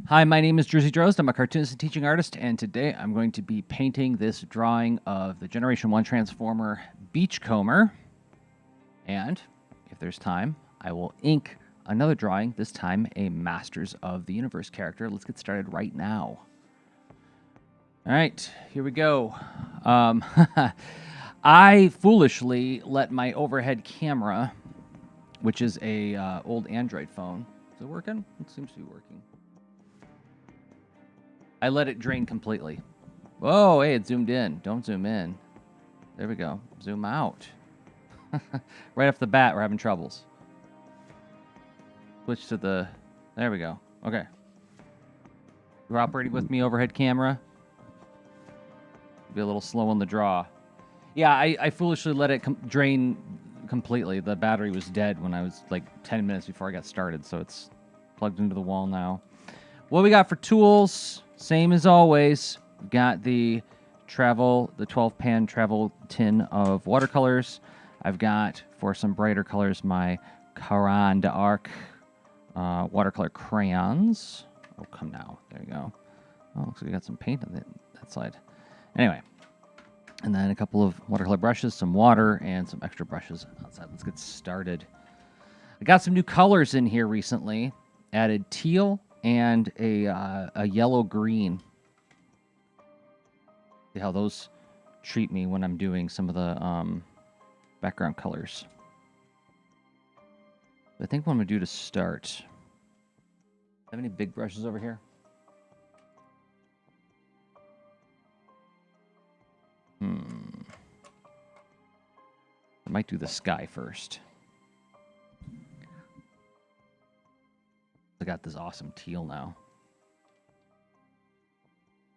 Hi, my name is Jersey Drozd. I'm a cartoonist and teaching artist, and today I'm going to be painting this drawing of the Generation 1 Transformer Beachcomber. And if there's time, I will ink another drawing, this time a Masters of the Universe character. Let's get started right now. All right, here we go. I foolishly let my overhead camera, which is a old Android phone. Is it working? It seems to be working. I let it drain completely. Whoa, hey, it zoomed in. Don't zoom in. There we go. Zoom out. Right off the bat, we're having troubles. Switch to the... There we go. Okay. You're operating with me, overhead camera. Be a little slow on the draw. Yeah, I foolishly let it drain completely. The battery was dead when I was like 10 minutes before I got started, so it's plugged into the wall now. What we got for tools, same as always. We've got the 12-pan travel tin of watercolors. I've got, for some brighter colors, my Caran d'Arc watercolor crayons. Oh, come now. There you go. Oh, looks like we got some paint on that side. Anyway, and then a couple of watercolor brushes, some water, and some extra brushes outside. Let's get started. I got some new colors in here recently. Added teal and a yellow-green. See how those treat me when I'm doing some of the background colors. I think what I'm going to do to start... Have any big brushes over here? I might do the sky first. I got this awesome teal now.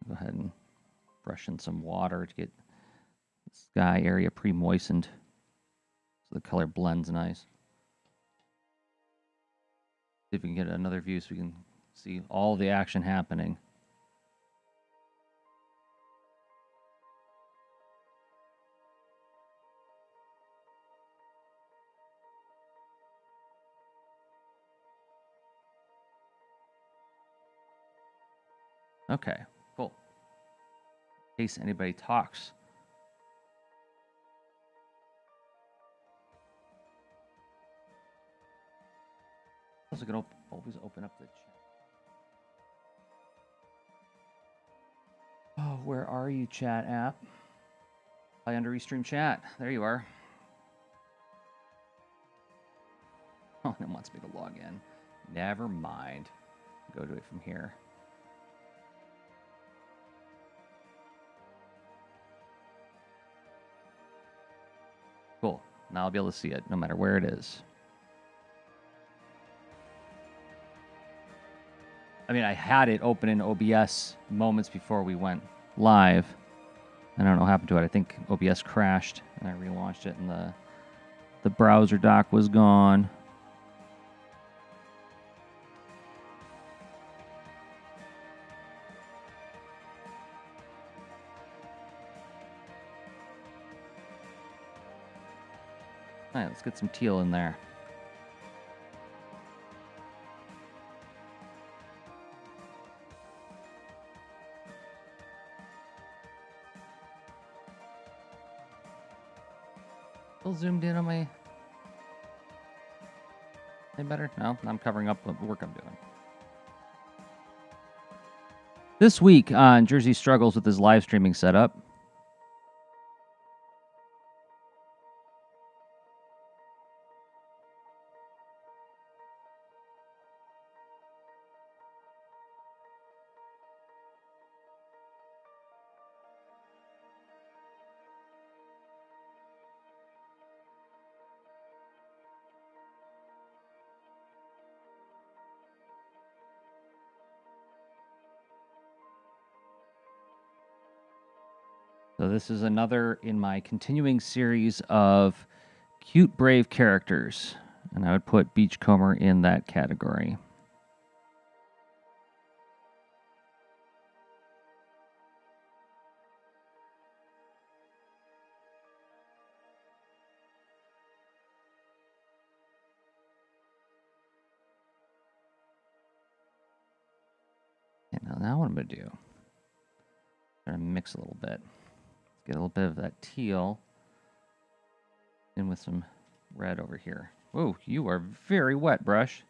Go ahead and brush in some water to get the sky area pre-moistened so the color blends nice. See if we can get another view so we can see all the action happening. Okay, cool. In case anybody talks. Also, can always open up the chat. Oh, where are you, chat app? Play under Restream chat. There you are. Oh, and it wants me to log in. Never mind. Go to it from here. Cool. Now I'll be able to see it no matter where it is. I mean, I had it open in OBS moments before we went live. I don't know what happened to it. I think OBS crashed, and I relaunched it, and the browser dock was gone. All right, let's get some teal in there. Still zoomed in on my... Any better? No, I'm covering up the work I'm doing. This week on Jersey Struggles with his live streaming setup. So this is another in my continuing series of cute, brave characters. And I would put Beachcomber in that category. now what I'm going to do, I'm going to mix a little bit. Get a little bit of that teal in with some red over here. Whoa, you are very wet, brush.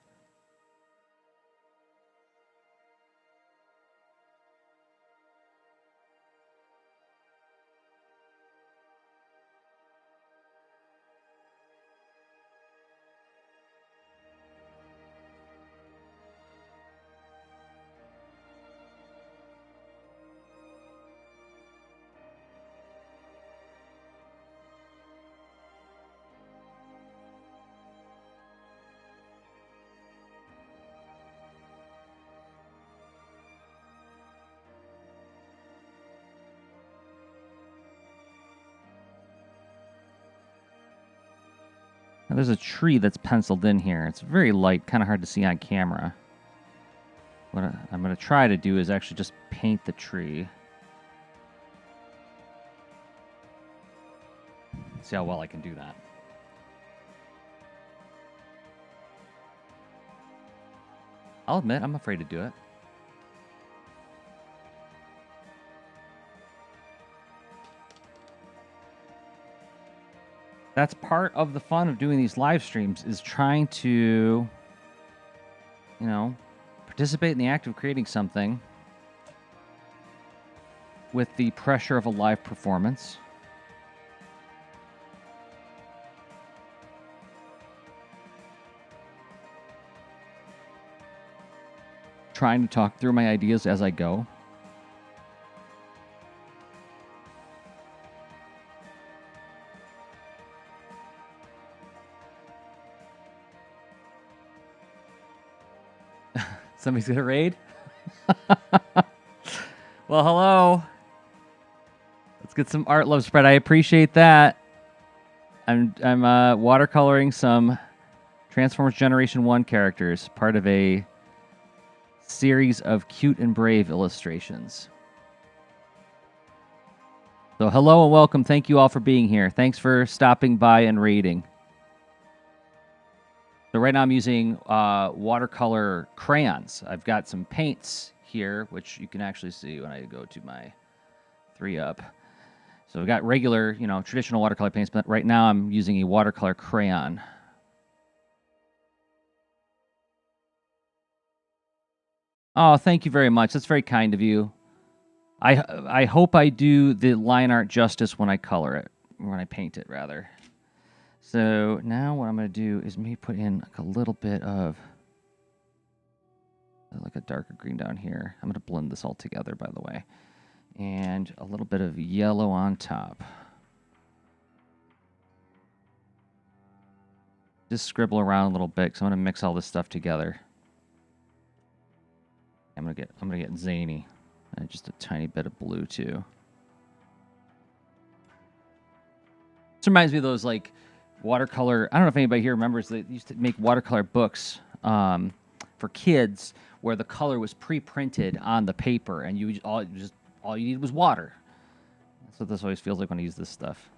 Now, there's a tree that's penciled in here. It's very light, kind of hard to see on camera. What I'm going to try to do is actually just paint the tree. See how well I can do that. I'll admit, I'm afraid to do it. That's part of the fun of doing these live streams, is trying to, you know, participate in the act of creating something with the pressure of a live performance. Trying to talk through my ideas as I go. Somebody's gonna raid? Well, hello. Let's get some art love spread. I appreciate that. I'm watercoloring some Transformers Generation 1 characters, part of a series of cute and brave illustrations. So hello and welcome. Thank you all for being here. Thanks for stopping by and raiding. So right now I'm using watercolor crayons. I've got some paints here, which you can actually see when I go to my 3-up. So we've got regular, traditional watercolor paints, but right now I'm using a watercolor crayon. Oh, thank you very much. That's very kind of you. I hope I do the line art justice when I color it, when I paint it, rather. So now what I'm going to do is maybe put in like a little bit of like a darker green down here. I'm going to blend this all together, by the way. And a little bit of yellow on top. Just scribble around a little bit because I'm going to mix all this stuff together. I'm gonna get zany. And just a tiny bit of blue too. This reminds me of those like watercolor. I don't know if anybody here remembers, they used to make watercolor books for kids where the color was pre-printed on the paper, and all you need was water. That's what this always feels like when I use this stuff.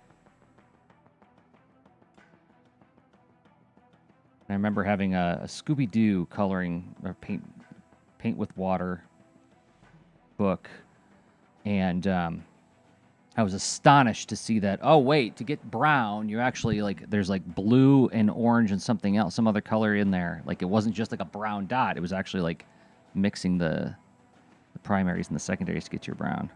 I remember having a Scooby-Doo coloring or paint with water book, and I was astonished to see that, oh wait, to get brown you actually there's like blue and orange and something else, some other color in there. Like it wasn't just like a brown dot, it was actually like mixing the primaries and the secondaries to get your brown.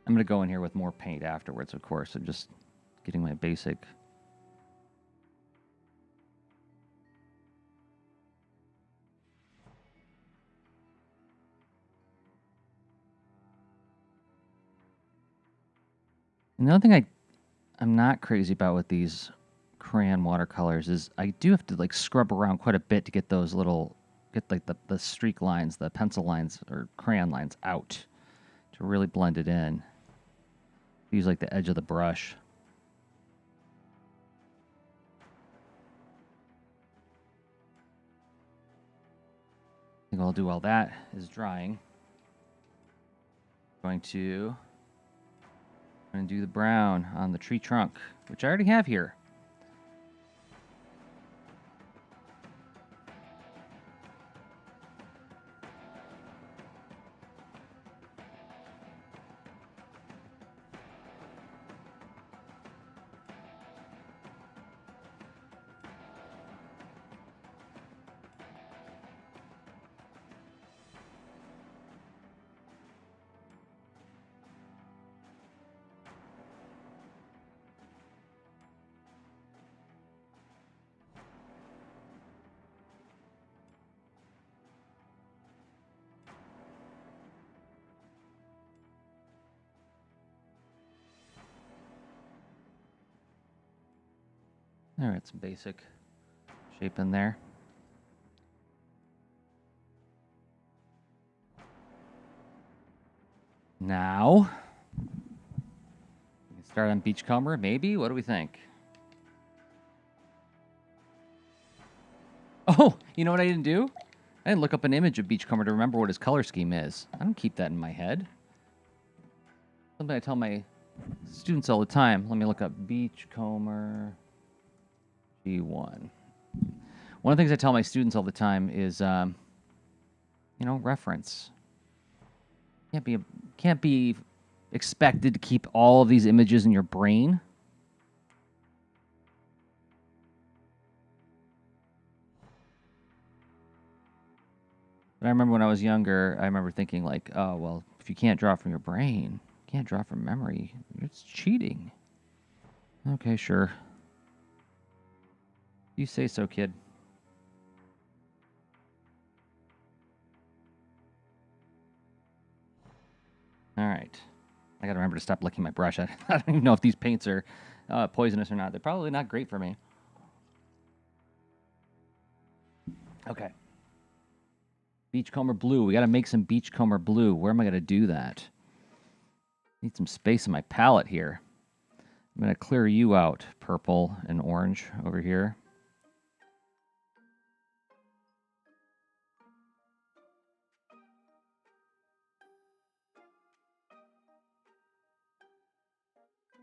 I'm going to go in here with more paint afterwards, of course. I'm just getting my basic. Another thing I'm not crazy about with these crayon watercolors is I do have to like scrub around quite a bit to get those little, get like the streak lines, the pencil lines or crayon lines out to really blend it in. Use like the edge of the brush. I think I'll do while that is drying. I'm going to do the brown on the tree trunk, which I already have here. All right, some basic shape in there. Now, we can start on Beachcomber, maybe? What do we think? Oh, you know what I didn't do? I didn't look up an image of Beachcomber to remember what his color scheme is. I don't keep that in my head. Something I tell my students all the time. Let me look up Beachcomber G1. One of the things I tell my students all the time is, you know, reference. Can't be expected to keep all of these images in your brain. But I remember when I was younger, I remember thinking like, oh, well, if you can't draw from your brain, you can't draw from memory, it's cheating. Okay, sure. You say so, kid. All right. I gotta remember to stop licking my brush. I don't even know if these paints are poisonous or not. They're probably not great for me. Okay. Beachcomber blue. We gotta make some Beachcomber blue. Where am I gonna do that? Need some space in my palette here. I'm gonna clear you out, purple and orange over here.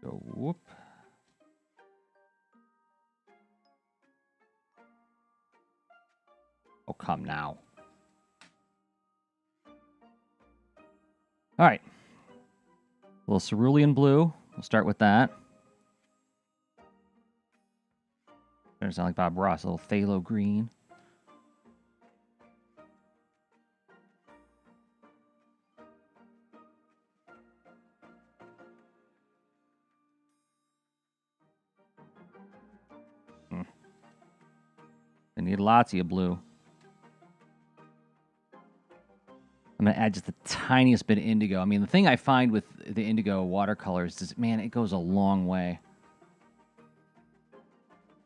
Go whoop. Oh, come now. All right. A little cerulean blue. We'll start with that. Doesn't sound like Bob Ross. A little phthalo green. I need lots of blue. I'm going to add just the tiniest bit of indigo. I mean, the thing I find with the indigo watercolors is, man, it goes a long way.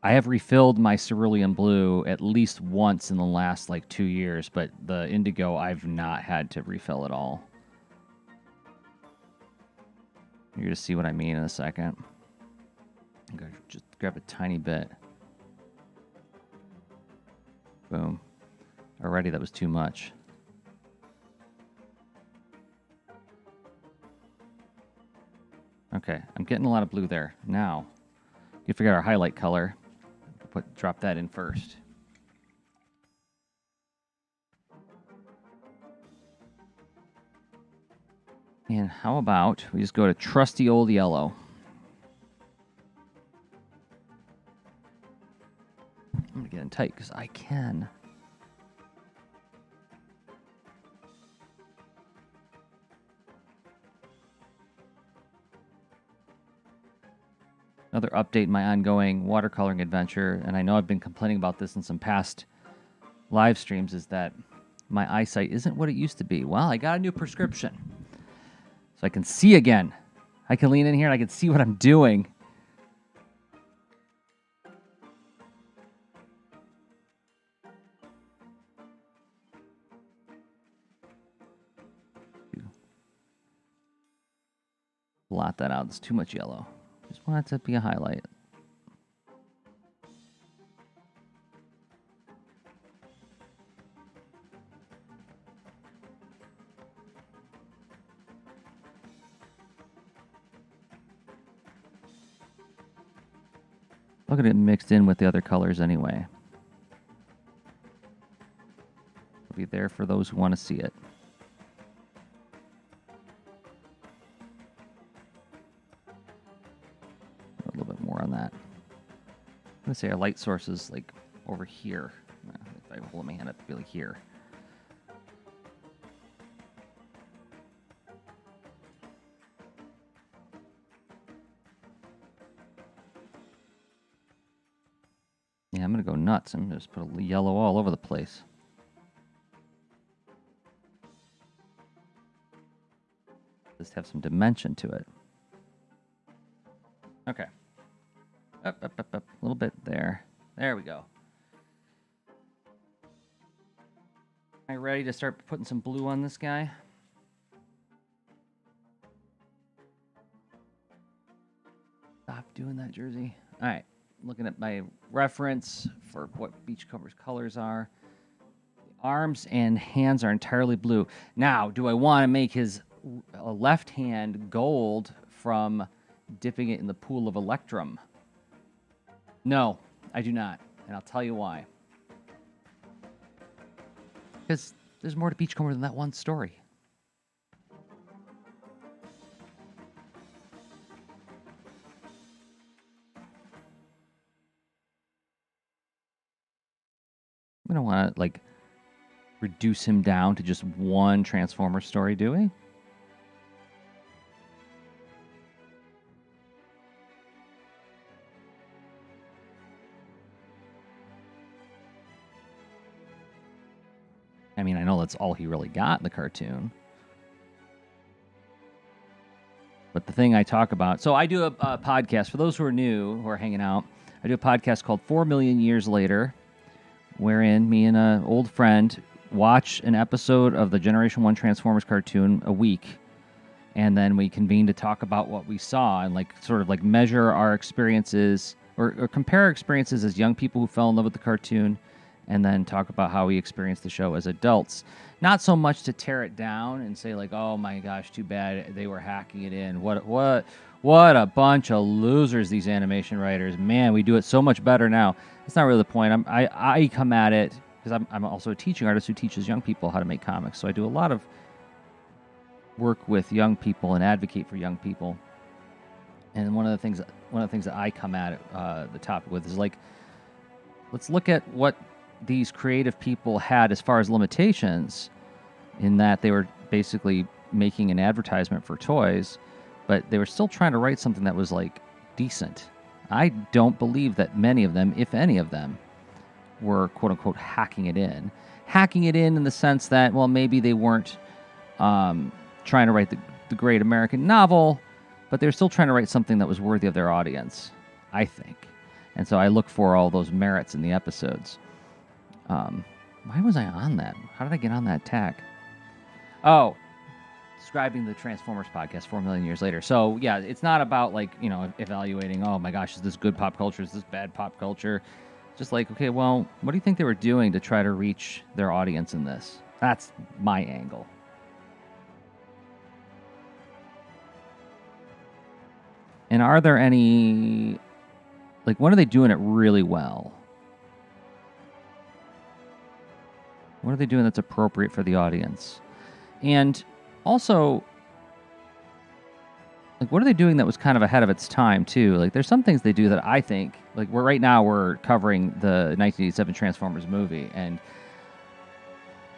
I have refilled my cerulean blue at least once in the last, like, 2 years, but the indigo, I've not had to refill at all. You're going to see what I mean in a second. I'm going to just grab a tiny bit. Boom. Already that was too much. Okay, I'm getting a lot of blue there. Now, you forget our highlight color. Drop that in first. And how about we just go to trusty old yellow. I'm going to get in tight because I can. Another update in my ongoing watercoloring adventure, and I know I've been complaining about this in some past live streams, is that my eyesight isn't what it used to be. Well, I got a new prescription, so I can see again. I can lean in here and I can see what I'm doing. blot that out. It's too much yellow. Just want it to be a highlight. Look at it mixed in with the other colors anyway. It'll be there for those who want to see it. A little bit more on that. I'm going to say our light source is like over here. If I hold my hand up, it'll be like here. Yeah, I'm going to go nuts. I'm going to just put a yellow all over the place. Just have some dimension to it. Okay. Up. A little bit there. There we go. Am I ready to start putting some blue on this guy? Stop doing that, Jersey. All right. Looking at my reference for what Beachcomber's colors are. The arms and hands are entirely blue. Now, do I want to make his left hand gold from dipping it in the pool of Electrum? No, I do not. And I'll tell you why. Because there's more to Beachcomber than that one story. We don't want to, like, reduce him down to just one Transformer story, do we? I mean, I know that's all he really got in the cartoon. But the thing I talk about... So I do a podcast. For those who are new, who are hanging out, I do a podcast called 4 Million Years Later, wherein me and an old friend watch an episode of the Generation 1 Transformers cartoon a week, and then we convene to talk about what we saw and like sort of like measure our experiences or compare our experiences as young people who fell in love with the cartoon, and then talk about how we experienced the show as adults. Not so much to tear it down and say like, oh my gosh, too bad they were hacking it in. What a bunch of losers, these animation writers. Man, we do it so much better now. That's not really the point. I come at it because I'm also a teaching artist who teaches young people how to make comics. So I do a lot of work with young people and advocate for young people. And one of the things that I come at the topic with is like, let's look at what these creative people had as far as limitations, in that they were basically making an advertisement for toys, but they were still trying to write something that was like decent. I don't believe that many of them, if any of them, were quote unquote hacking it in. Hacking it in the sense that, well, maybe they weren't trying to write the great American novel, but they were still trying to write something that was worthy of their audience, I think. And so I look for all those merits in the episodes. Why was I on that? How did I get on that tack? Oh, describing the Transformers podcast 4 million years later. So yeah, it's not about like, you know, evaluating, oh my gosh, is this good pop culture? Is this bad pop culture? Just like, okay, well, what do you think they were doing to try to reach their audience in this? That's my angle. And are there any, like, when are they doing it really well? What are they doing that's appropriate for the audience? And also, like, what are they doing that was kind of ahead of its time, too? Like, there's some things they do that I think, like, right now we're covering the 1987 Transformers movie, and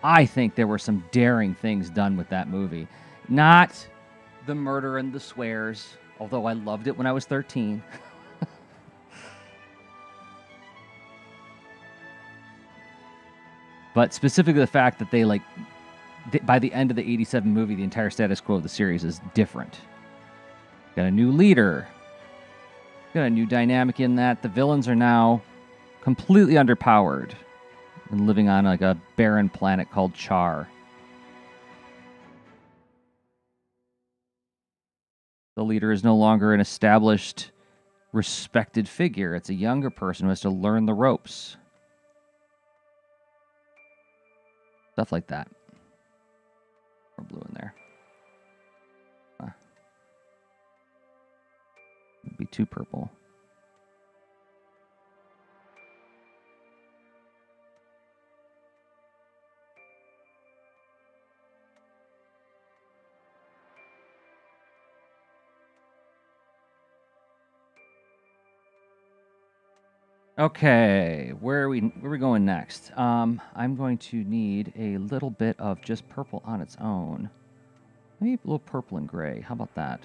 I think there were some daring things done with that movie. Not the murder and the swears, although I loved it when I was 13. But specifically the fact that they, like, by the end of the 87 movie, the entire status quo of the series is different. Got a new leader. Got a new dynamic in that the villains are now completely underpowered and living on like a barren planet called Char. The leader is no longer an established, respected figure. It's a younger person who has to learn the ropes. Stuff like that. More blue in there. It'd be too purple. Okay, where are we going next? I'm going to need a little bit of just purple on its own. Maybe a little purple and gray. How about that?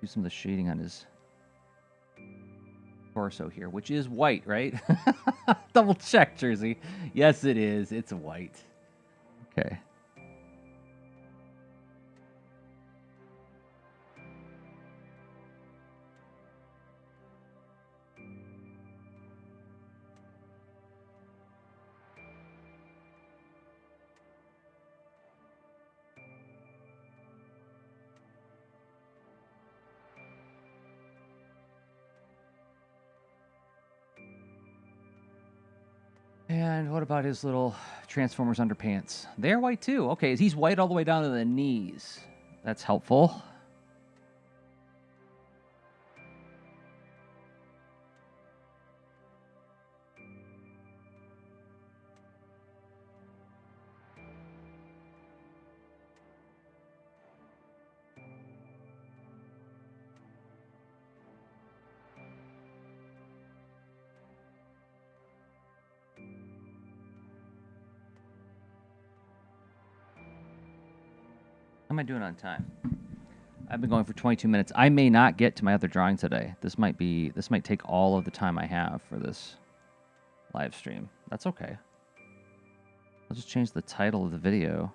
Do some of the shading on his torso here, which is white, right? Double check, Jersey. Yes, it is. It's white. Okay. And what about his little Transformers underpants? They're white too. Okay, he's white all the way down to the knees. That's helpful. How am I doing on time? I've been going for 22 minutes. I may not get to my other drawing today. This might take all of the time I have for this live stream. That's okay. I'll just change the title of the video.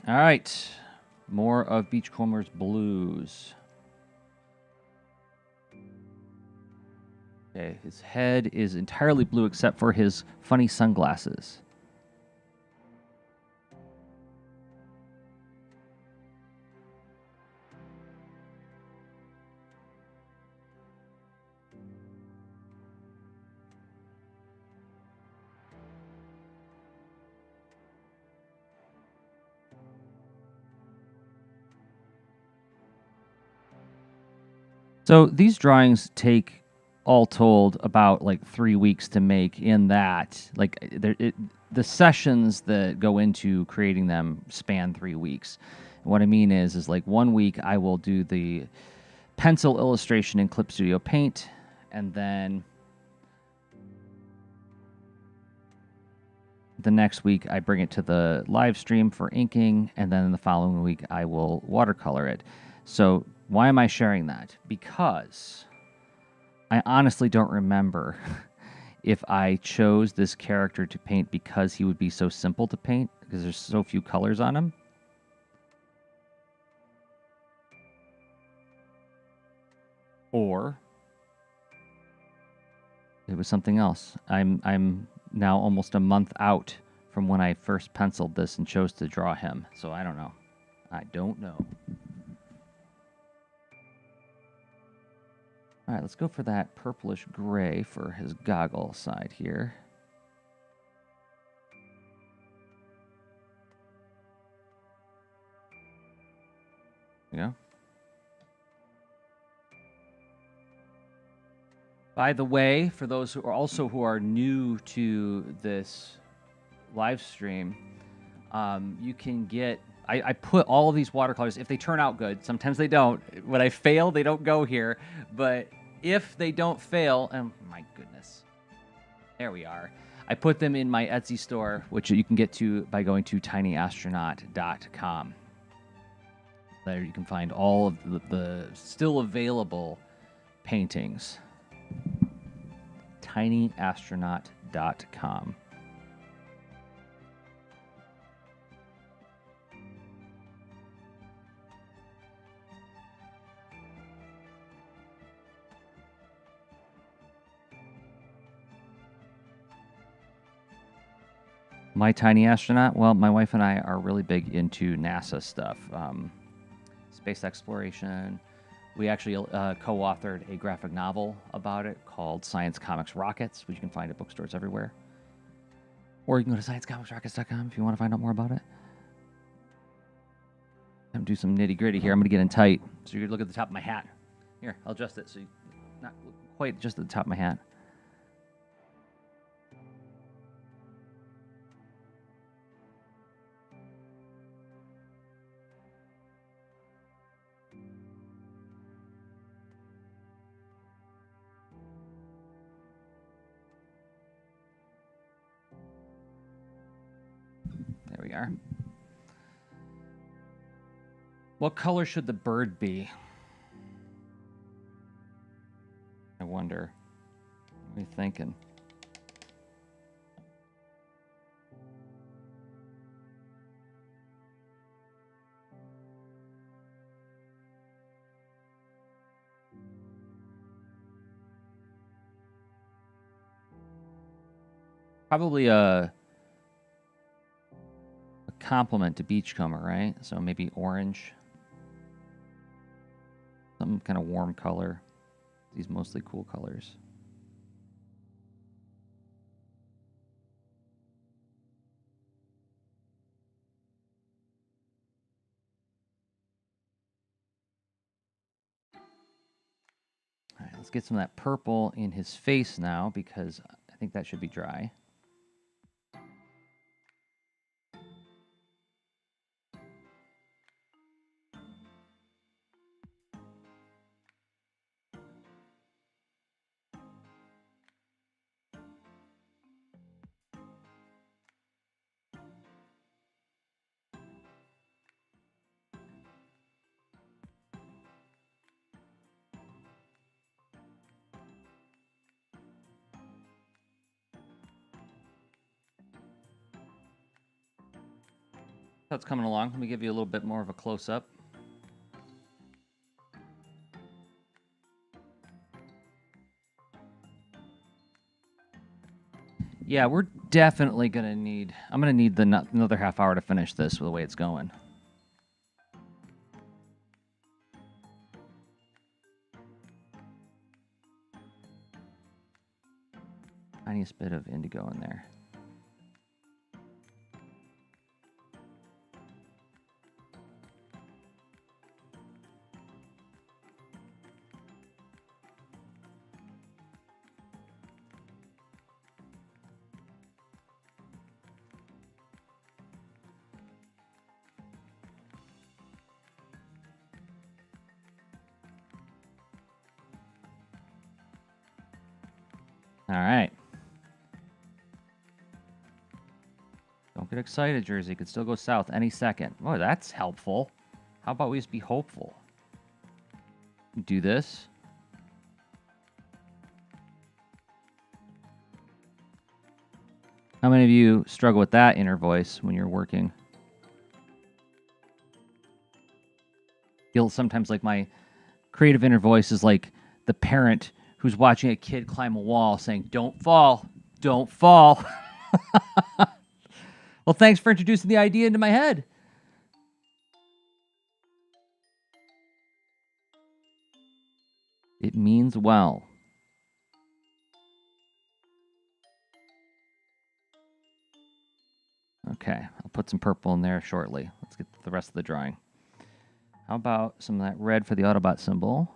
All right. More of Beachcomber's blues. Okay, his head is entirely blue except for his funny sunglasses. So these drawings take, all told, about like 3 weeks to make. In that, like, the sessions that go into creating them span 3 weeks. What I mean is like 1 week I will do the pencil illustration in Clip Studio Paint, and then the next week I bring it to the live stream for inking, and then the following week I will watercolor it. So why am I sharing that? Because I honestly don't remember if I chose this character to paint because he would be so simple to paint, because there's so few colors on him. Or it was something else. I'm now almost a month out from when I first penciled this and chose to draw him. So I don't know. I don't know. All right, let's go for that purplish gray for his goggle side here. There you go. By the way, for those who are new to this live stream, you can get. I put all of these watercolors, if they turn out good. Sometimes they don't. When I fail, they don't go here. But if they don't fail, my goodness, there we are. I put them in my Etsy store, which you can get to by going to tinyastronaut.com. There you can find all of the still available paintings. tinyastronaut.com. My tiny astronaut. Well, my wife and I are really big into NASA stuff, space exploration. We actually co-authored a graphic novel about it called Science Comics Rockets, which you can find at bookstores everywhere. Or you can go to sciencecomicsrockets.com if you want to find out more about it. I'm gonna do some nitty gritty here. I'm gonna get in tight, so you can look at the top of my hat. Here, I'll adjust it so you not quite just at the top of my hat. There we are. What color should the bird be? I wonder. What are you thinking? Probably a compliment to Beachcomber, right? So maybe orange. Some kind of warm color. These mostly cool colors. All right, let's get some of that purple in his face now because I think that should be dry. That's coming along. Let me give you a little bit more of a close-up. Yeah, we're definitely going to need... I'm going to need another half hour to finish this with the way it's going. Tiniest bit of indigo in there. All right. Don't get excited, Jersey. It could still go south any second. Oh, that's helpful. How about we just be hopeful? Do this. How many of you struggle with that inner voice when you're working? Feel sometimes like my creative inner voice is like the parent who's watching a kid climb a wall saying, "Don't fall, don't fall." Well, thanks for introducing the idea into my head. It means well. Okay, I'll put some purple in there shortly. Let's get to the rest of the drawing. How about some of that red for the Autobot symbol?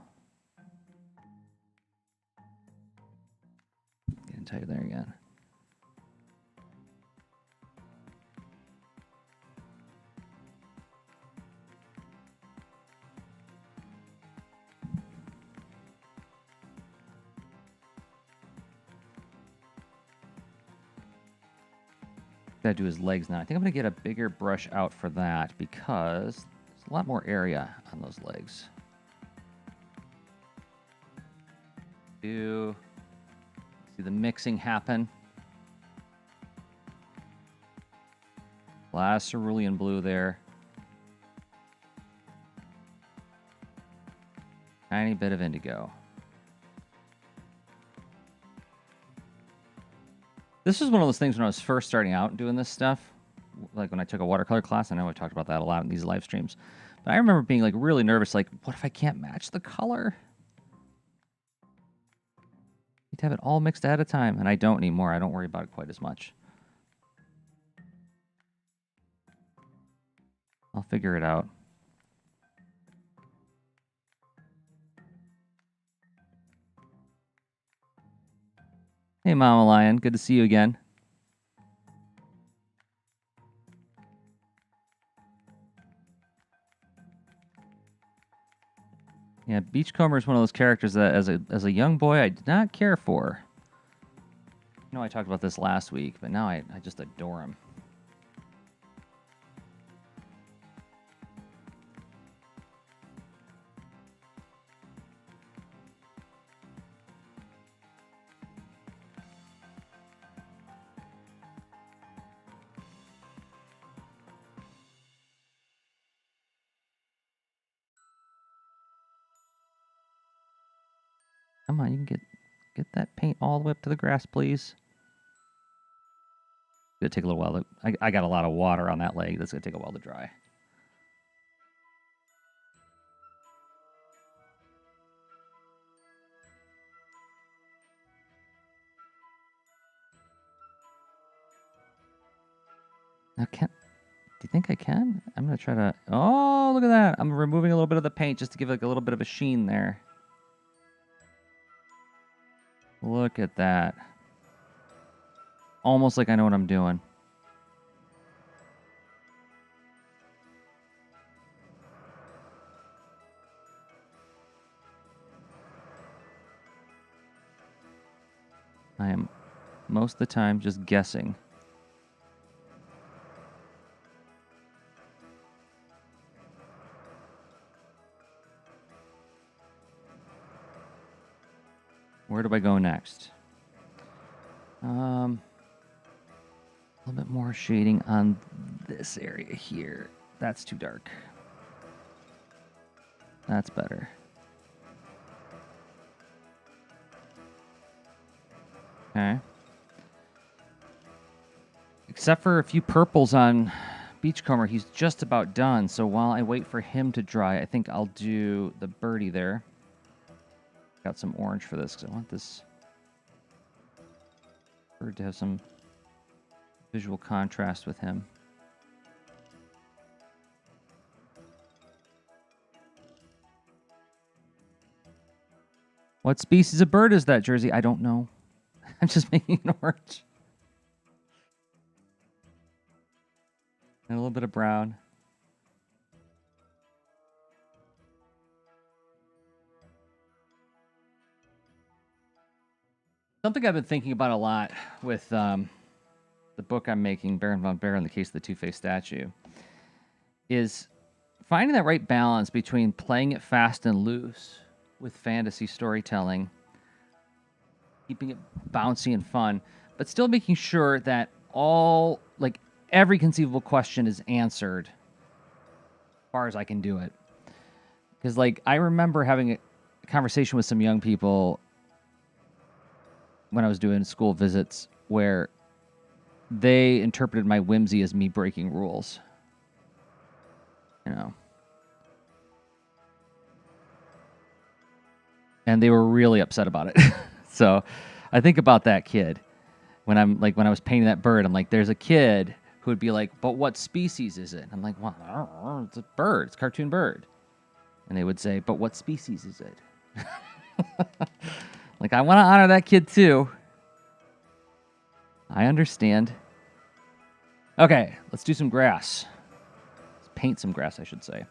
Get tight there again. Gotta do his legs now. I think I'm gonna get a bigger brush out for that because there's a lot more area on those legs. Do see the mixing happen. A lot of cerulean blue there. Tiny bit of indigo. This is one of those things when I was first starting out doing this stuff, like when I took a watercolor class. I know I talked about that a lot in these live streams. But I remember being like really nervous, like, what if I can't match the color? Need to have it all mixed ahead of time, and I don't anymore. I don't worry about it quite as much. I'll figure it out. Hey, Mama Lion. Good to see you again. Yeah, Beachcomber is one of those characters that, as a young boy, I did not care for. I know I talked about this last week, but now I just adore him. Come on, you can get that paint all the way up to the grass, please. It's gonna take a little while. I got a lot of water on that leg. That's gonna take a while to dry. Now, do you think I can? I'm gonna try to. Oh, look at that! I'm removing a little bit of the paint just to give like a little bit of a sheen there. Look at that. Almost like I know what I'm doing. I am most of the time just guessing. Where do I go next? A little bit more shading on this area here. That's too dark. That's better. Okay. Except for a few purples on Beachcomber, he's just about done. So while I wait for him to dry, I think I'll do the birdie there. Got some orange for this because I want this bird to have some visual contrast with him. What species of bird is that, Jersey? I don't know. I'm just making an orange. And a little bit of brown. Something I've been thinking about a lot with the book I'm making, Baron von Bear, in the Case of the Two-Faced Statue, is finding that right balance between playing it fast and loose with fantasy storytelling, keeping it bouncy and fun, but still making sure that every conceivable question is answered as far as I can do it. Because, I remember having a conversation with some young people when I was doing school visits where they interpreted my whimsy as me breaking rules. You know. And they were really upset about it. So I think about that kid when I was painting that bird. I'm like, there's a kid who would be like, but what species is it? I'm like, well, I don't know. It's a bird. It's a cartoon bird. And they would say, but what species is it? I want to honor that kid too. I understand. Okay, let's do some grass. Let's paint some grass, I should say.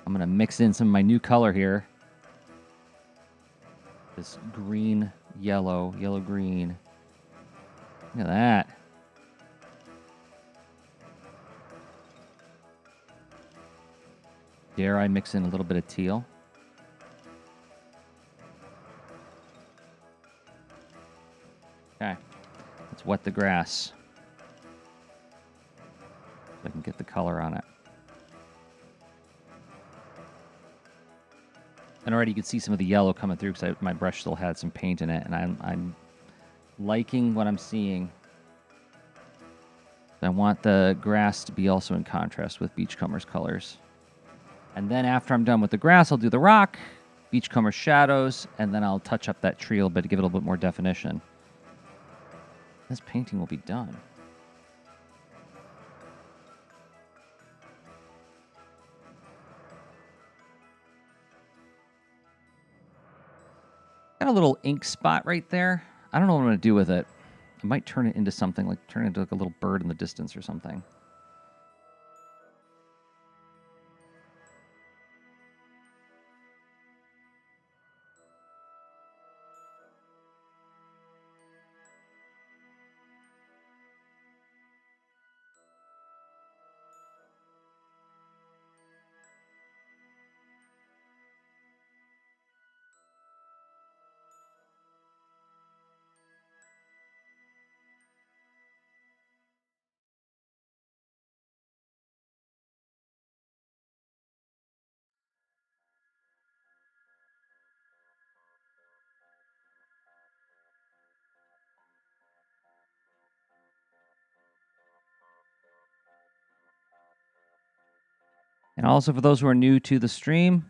I'm going to mix in some of my new color here. This green, yellow, green. Look at that. Dare I mix in a little bit of teal? Okay. Let's wet the grass so I can get the color on it. And already you can see some of the yellow coming through because my brush still had some paint in it, and I'm liking what I'm seeing. I want the grass to be also in contrast with Beachcomber's colors. And then after I'm done with the grass, I'll do the rock, Beachcomber shadows, and then I'll touch up that tree a little bit to give it a little bit more definition. This painting will be done. Got a little ink spot right there. I don't know what I'm going to do with it. I might turn it into something, like turn it into like a little bird in the distance or something. And also for those who are new to the stream,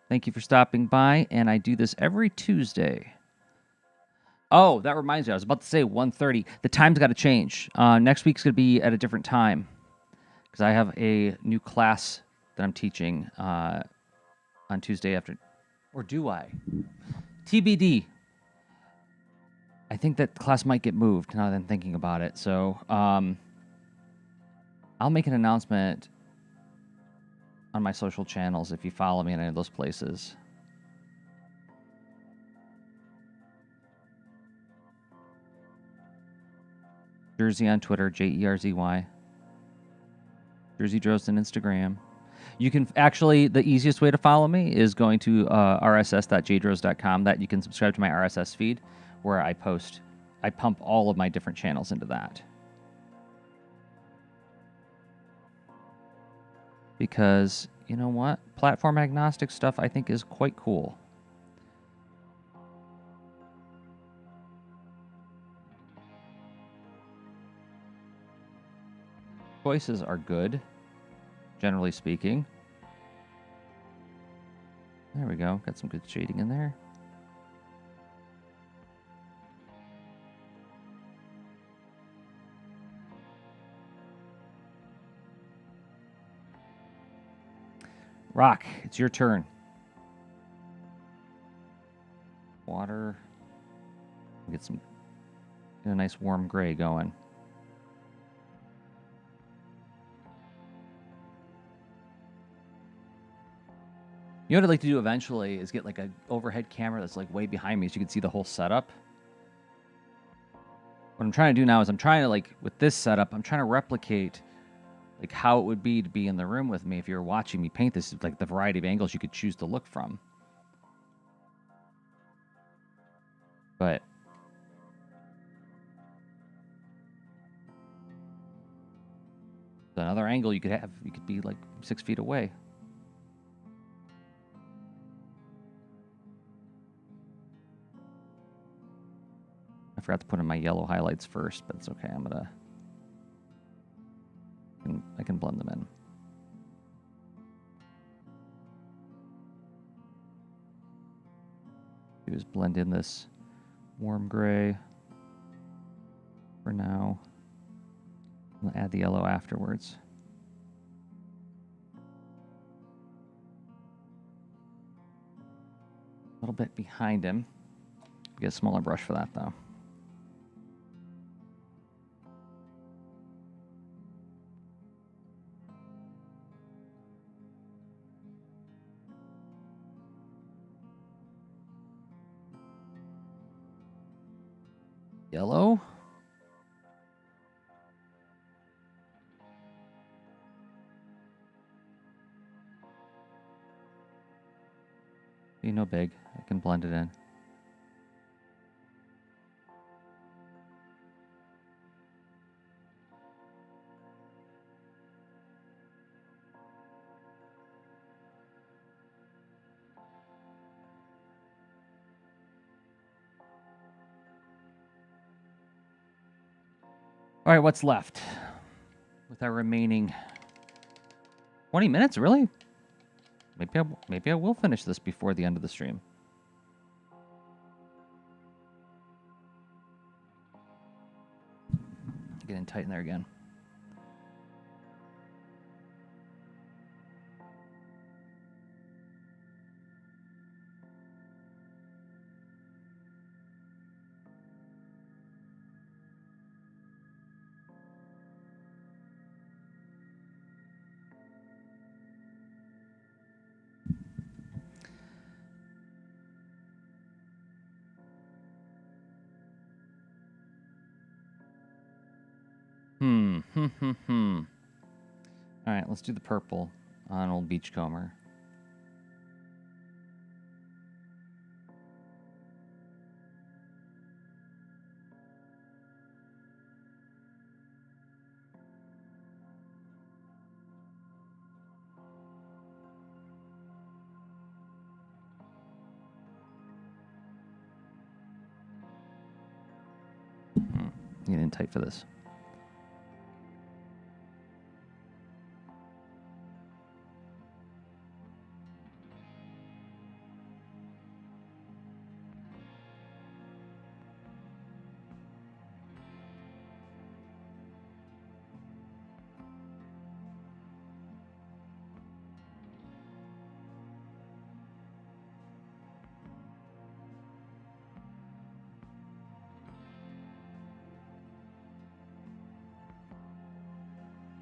thank you for stopping by. And I do this every Tuesday. Oh, that reminds me. I was about to say 1:30. The time's got to change. Next week's going to be at a different time because I have a new class that I'm teaching on Tuesday after. Or do I? TBD. I think that class might get moved now that I'm thinking about it. So I'll make an announcement on my social channels if you follow me in any of those places. Jersey on Twitter, Jerzy. Jersey Drost on Instagram. You can actually, the easiest way to follow me is going to rss.jdros.com. That you can subscribe to my RSS feed where I pump all of my different channels into that. Because, you know what? Platform agnostic stuff I think is quite cool. Choices are good, generally speaking. There we go. Got some good shading in there. Rock, it's your turn. Water. Get a nice warm gray going. You know what I'd like to do eventually is get like an overhead camera that's like way behind me so you can see the whole setup. What I'm trying to do now is I'm trying to, like, with this setup, I'm trying to replicate like how it would be to be in the room with me if you're watching me paint this, like the variety of angles you could choose to look from. But another angle you could be like 6 feet away. I forgot to put in my yellow highlights first, but it's okay. I can blend them in. Do is blend in this warm gray for now. I'll add the yellow afterwards. A little bit behind him. Get a smaller brush for that though. Yellow. Be no big. I can blend it in. All right, what's left with our remaining 20 minutes? Really? Maybe I will finish this before the end of the stream. Getting tight in there again. All right, let's do the purple on old Beachcomber. Getting tight for this.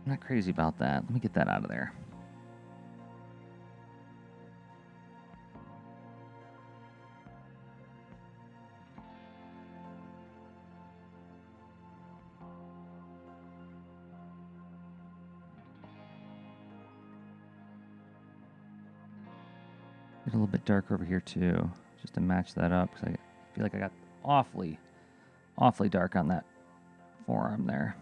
I'm not crazy about that. Let me get that out of there. Get a little bit darker over here too, just to match that up, because I feel like I got awfully dark on that forearm there.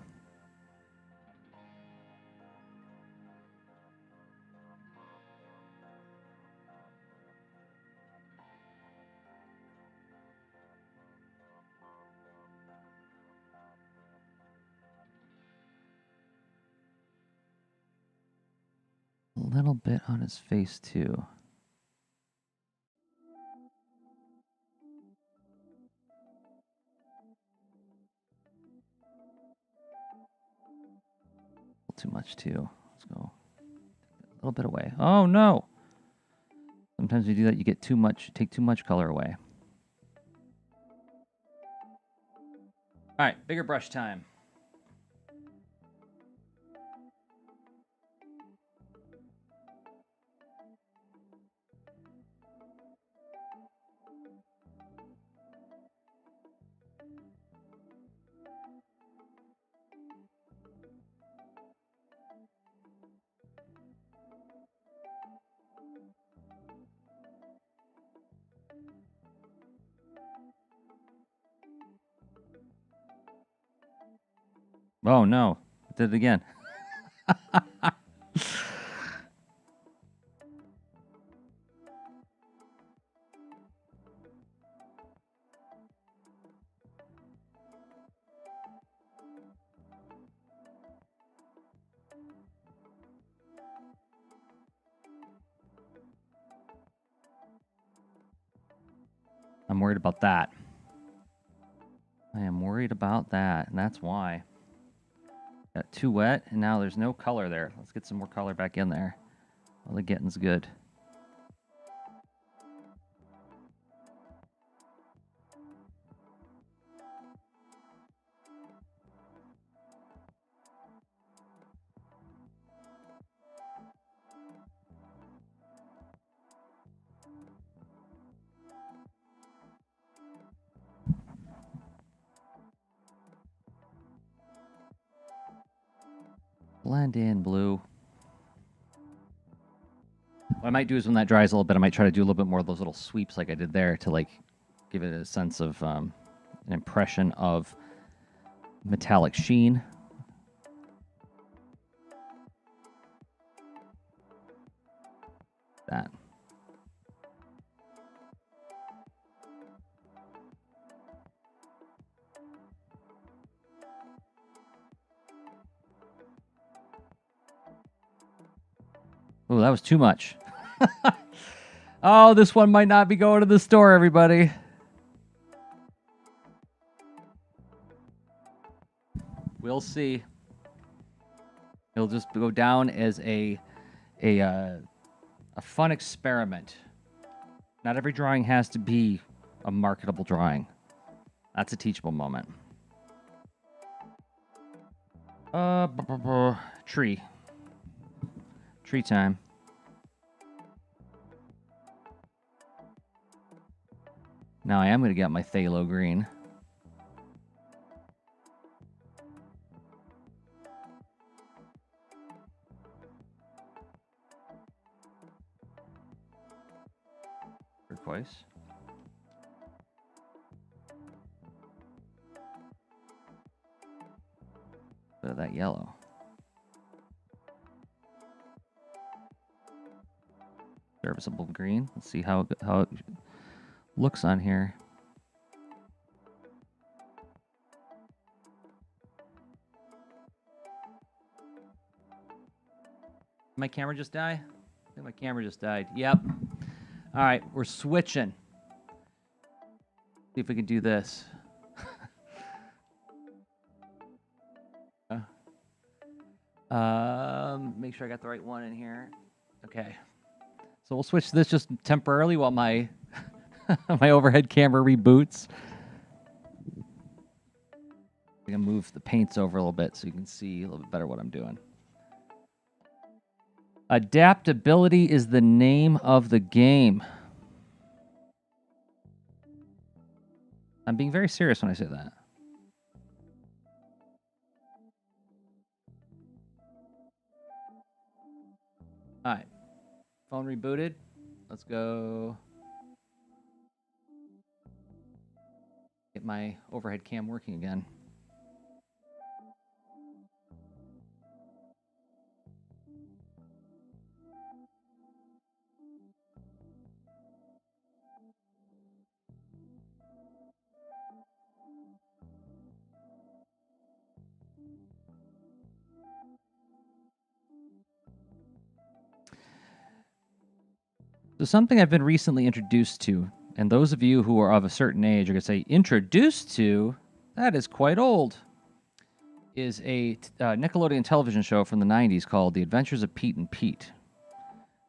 A little bit on his face too. Too much too. Let's go a little bit away. Oh no! Sometimes you do that, you get too much, take too much color away. All right, bigger brush time. Oh no, I did it again. I'm worried about that. I am worried about that, and that's why. Got too wet, and now there's no color there. Let's get some more color back in there. All the getting's good. Blend in blue. What I might do is when that dries a little bit, I might try to do a little bit more of those little sweeps like I did there to like give it a sense of an impression of metallic sheen. That. Oh, that was too much. Oh, this one might not be going to the store, everybody. We'll see. It'll just go down as a fun experiment. Not every drawing has to be a marketable drawing. That's a teachable moment. Tree. Tree time. Now I am going to get my phthalo green. Turquoise. Bit of that yellow. Serviceable green. Let's see how it looks on here. My camera just died? I think my camera just died. Yep. All right, we're switching. See if we can do this. Make sure I got the right one in here. Okay. So we'll switch this just temporarily while my my overhead camera reboots. I'm gonna move the paints over a little bit so you can see a little bit better what I'm doing. Adaptability is the name of the game. I'm being very serious when I say that. All right. Phone rebooted. Let's go get my overhead cam working again. So something I've been recently introduced to, and those of you who are of a certain age are going to say, introduced to? That is quite old. Is a Nickelodeon television show from the 90s called The Adventures of Pete and Pete,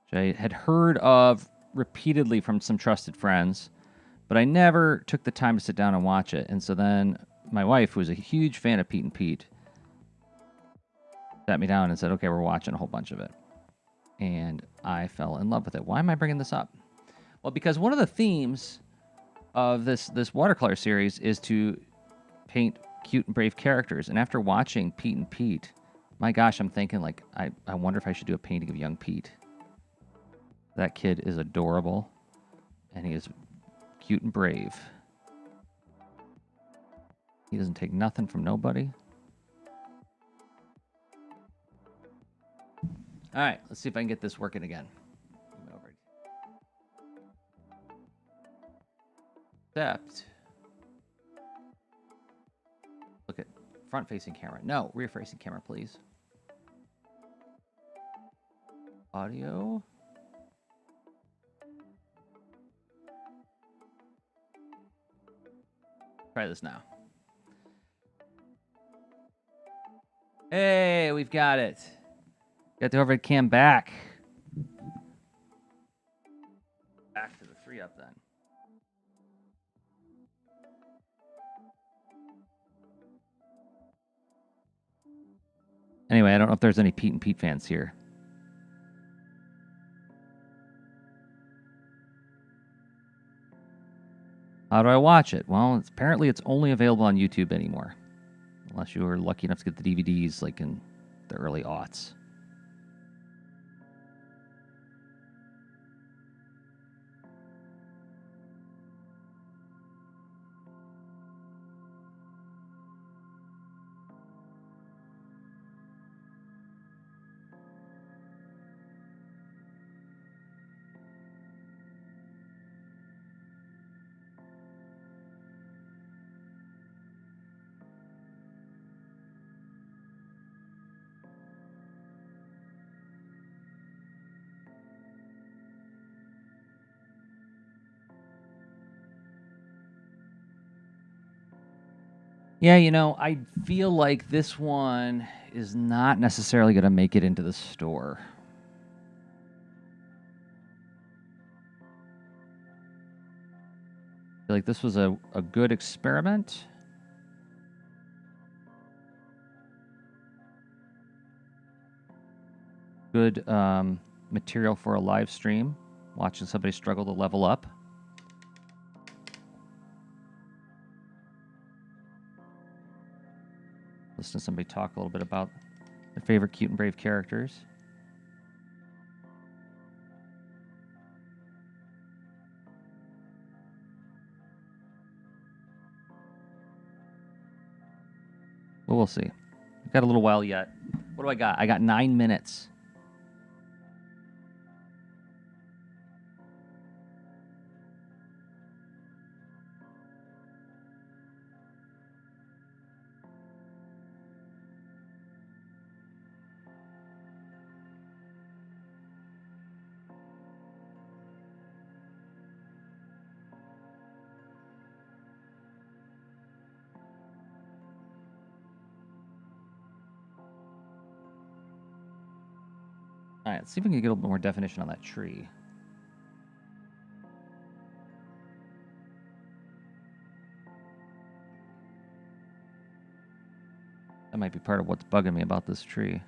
which I had heard of repeatedly from some trusted friends, but I never took the time to sit down and watch it. And so then my wife, who was a huge fan of Pete and Pete, sat me down and said, okay, we're watching a whole bunch of it. And I fell in love with it. Why am I bringing this up? Well, because one of the themes of this watercolor series is to paint cute and brave characters. And after watching Pete and Pete, my gosh, I'm thinking, like, I wonder if I should do a painting of young Pete. That kid is adorable, and he is cute and brave. He doesn't take nothing from nobody. All right, let's see if I can get this working again. Except, look at front-facing camera. No, rear-facing camera, please. Audio. Try this now. Hey, we've got it. Got the overhead cam back. Back to the 3-up then. Anyway, I don't know if there's any Pete and Pete fans here. How do I watch it? Well, apparently it's only available on YouTube anymore. Unless you were lucky enough to get the DVDs like in the early aughts. Yeah, you know, I feel like this one is not necessarily going to make it into the store. I feel like this was a good experiment. Good material for a live stream, watching somebody struggle to level up. Listen to somebody talk a little bit about their favorite cute and brave characters. But we'll see. We've got a little while yet. What do I got? I got 9 minutes. All right, let's see if we can get a little more definition on that tree. That might be part of what's bugging me about this tree.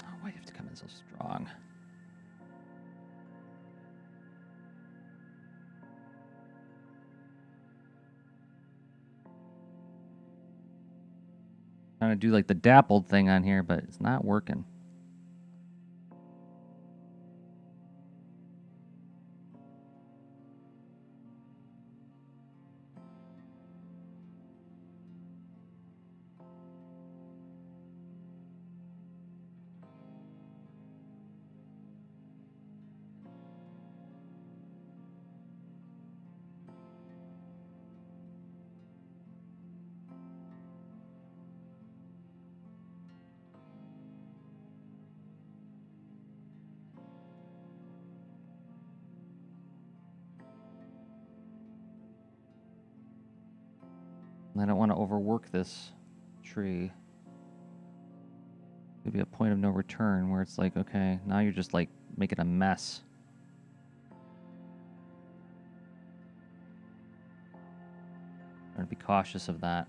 Oh, why do you have to come in so strong? Trying to do like the dappled thing on here, but it's not working. I don't want to overwork this tree. Could be a point of no return where it's like, okay, now you're just like making a mess. Trying to be cautious of that.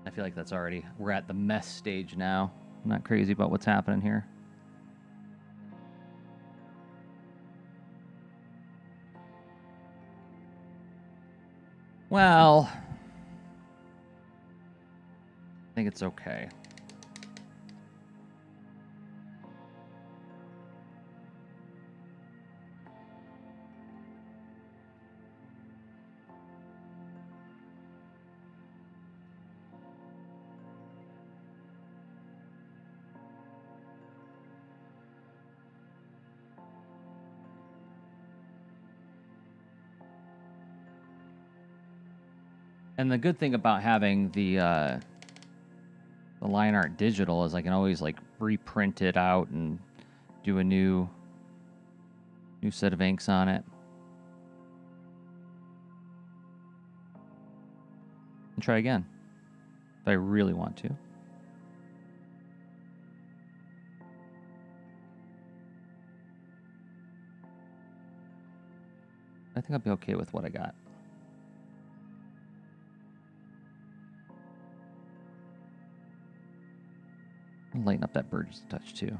I feel like that's already, we're at the mess stage now. I'm not crazy about what's happening here. Well, I think it's okay. And the good thing about having the line art digital is I can always like reprint it out and do a new set of inks on it. And try again if I really want to. I think I'll be okay with what I got. I'll lighten up that bird just a touch too.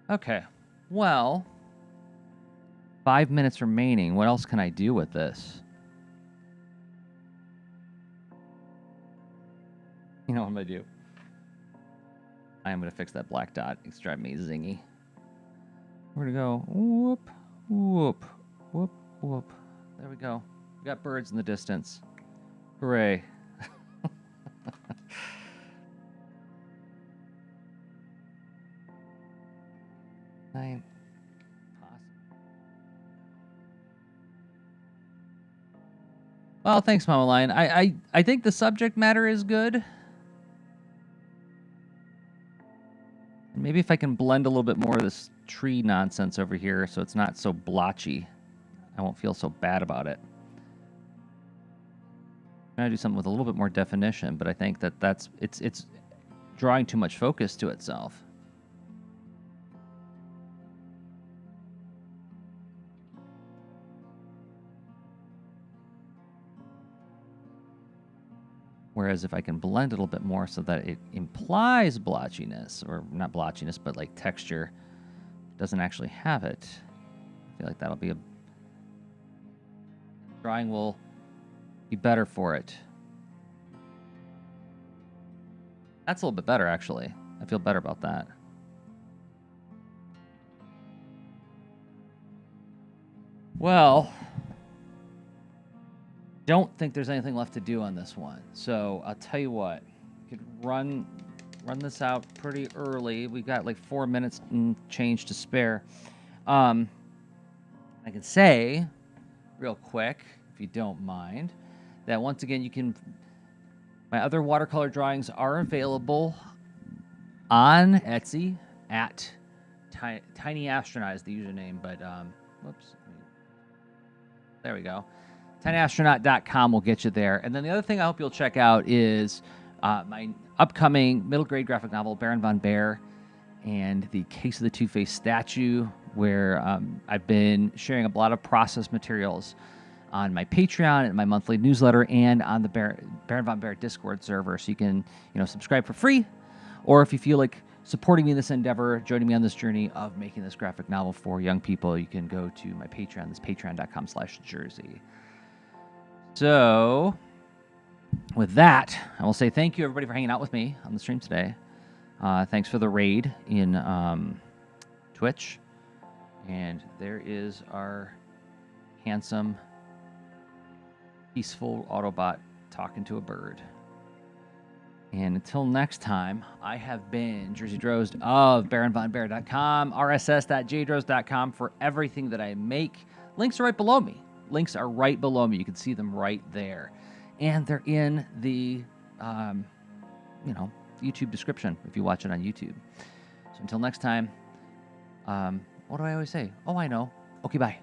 Okay, well, 5 minutes remaining. What else can I do with this? You know what I'm gonna do? I am gonna fix that black dot. It's driving me zingy. We're gonna go whoop, whoop, whoop, whoop. There we go. got birds in the distance. Hooray. Well, thanks, Mama Lion. I think the subject matter is good. Maybe if I can blend a little bit more of this tree nonsense over here so it's not so blotchy, I won't feel so bad about it. I'm trying to do something with a little bit more definition, but I think that it's drawing too much focus to itself. Whereas if I can blend it a little bit more so that it implies blotchiness, or not blotchiness, but like texture, doesn't actually have it, I feel like that'll be drawing will be better for it. That's a little bit better, actually. I feel better about that. Well, don't think there's anything left to do on this one. So I'll tell you what, you could run this out pretty early. We've got like 4 minutes and change to spare. I can say real quick, if you don't mind, that once again, my other watercolor drawings are available on Etsy at Tiny Astronaut is the username, but whoops, there we go. tinyastronaut.com will get you there. And then the other thing I hope you'll check out is my upcoming middle grade graphic novel, Baron von Bear, and the Case of the Two-Faced Statue, where I've been sharing a lot of process materials on my Patreon and my monthly newsletter and on the Baron von Bear Discord server. So you can, subscribe for free, or if you feel like supporting me in this endeavor, joining me on this journey of making this graphic novel for young people, you can go to my Patreon. That's patreon.com/Jersey. So, with that, I will say thank you, everybody, for hanging out with me on the stream today. Thanks for the raid in Twitch. And there is our handsome, peaceful Autobot talking to a bird. And until next time, I have been Jersey Drozd of BaronVonBear.com, rss.jdrozd.com for everything that I make. Links are right below me. You can see them right there. And they're in the, YouTube description if you watch it on YouTube. So until next time, what do I always say? Oh, I know. Okay, bye.